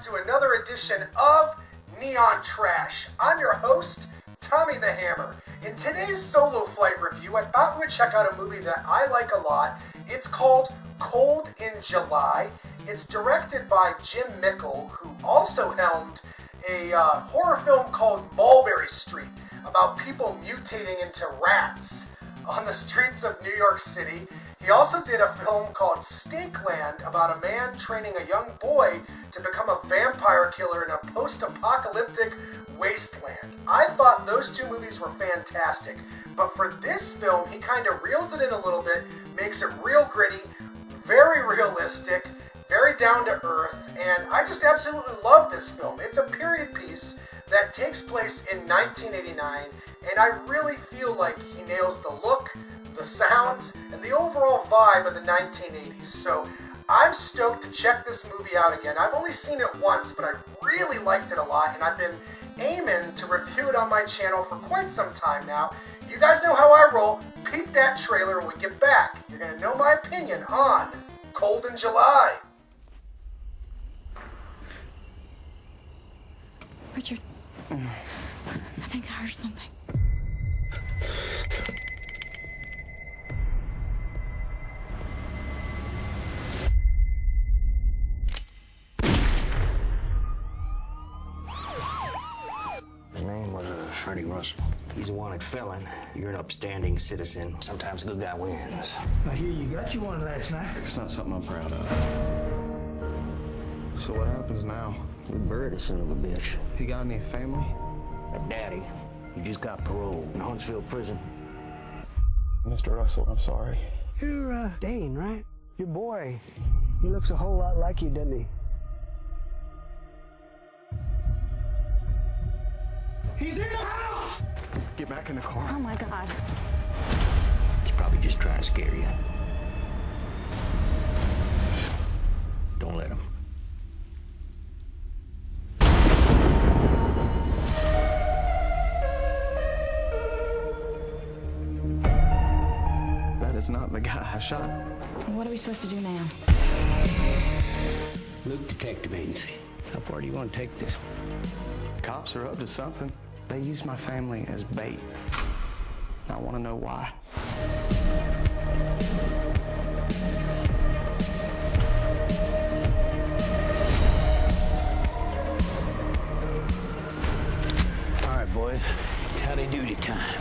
to another edition of Neon Trash. I'm your host, Tommy the Hammer. In today's solo flight review, I thought we would check out a movie that I like a lot. It's called Cold in July. It's directed by Jim Mickle, who also helmed a horror film called Mulberry Street about people mutating into rats on the streets of New York City. He also did a film called Snakeland about a man training a young boy to become a vampire killer in a post-apocalyptic wasteland. I thought those two movies were fantastic, but for this film, he kind of reels it in a little bit, makes it real gritty, very realistic, very down to earth, and I just absolutely love this film. It's a period piece that takes place in 1989, and I really feel like he nails the look, the sounds, and the overall vibe of the 1980s. So I'm stoked to check this movie out again. I've only seen it once, but I really liked it a lot, and I've been aiming to review it on my channel for quite some time now. You guys know how I roll. Peep that trailer when we get back. You're going to know my opinion on Cold in July. Richard, I think I heard something. His name was Freddie Russell. He's a wanted felon. You're an upstanding citizen. Sometimes a good guy wins. I hear you got you one last night. It's not something I'm proud of. So what happens now? We buried a son of a bitch. You got any family? A daddy. He just got parole in Huntsville prison. Mr. Russell, I'm sorry. You're, Dane, right? Your boy. He looks a whole lot like you, doesn't he? He's in the house! Get back in the car. Oh my God. He's probably just trying to scare you. Don't let him. That is not the guy I shot. What are we supposed to do now? Luke Detective Agency. How far do you want to take this? Cops are up to something. They use my family as bait. I want to know why. All right, boys. It's howdy doody time.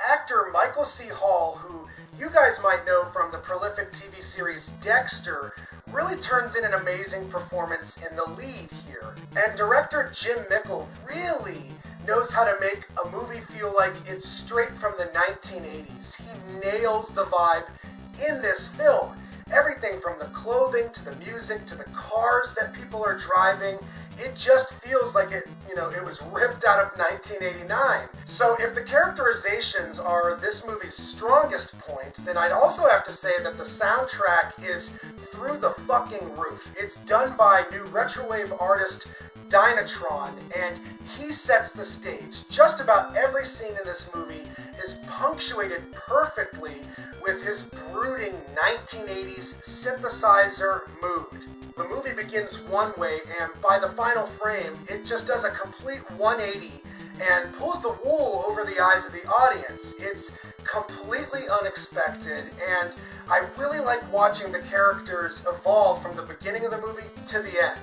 Actor Michael C. Hall, who you guys might know from the prolific TV series Dexter, really turns in an amazing performance in the lead here. And director Jim Mickle really knows how to make a movie feel like it's straight from the 1980s. He nails the vibe in this film. Everything from the clothing to the music to the cars that people are driving, it just feels like it was ripped out of 1989. So if the characterizations are this movie's strongest point, then I'd also have to say that the soundtrack is through the fucking roof. It's done by new retrowave artist Dynatron, and he sets the stage. Just about every scene in this movie is punctuated perfectly with his brooding 1980s synthesizer mood. The movie begins one way, and by the final frame, it just does a complete 180 and pulls the wool over the eyes of the audience. It's completely unexpected, and I really like watching the characters evolve from the beginning of the movie to the end.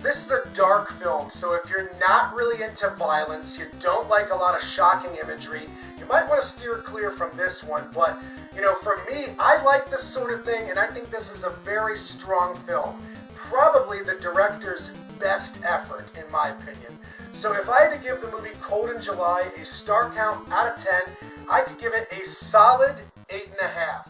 This is a dark film, so if you're not really into violence, you don't like a lot of shocking imagery, you might want to steer clear from this one, but for me, I like this sort of thing, and I think this is a very strong film. Probably the director's best effort, in my opinion. So if I had to give the movie Cold in July a star count out of 10, I could give it a solid 8.5.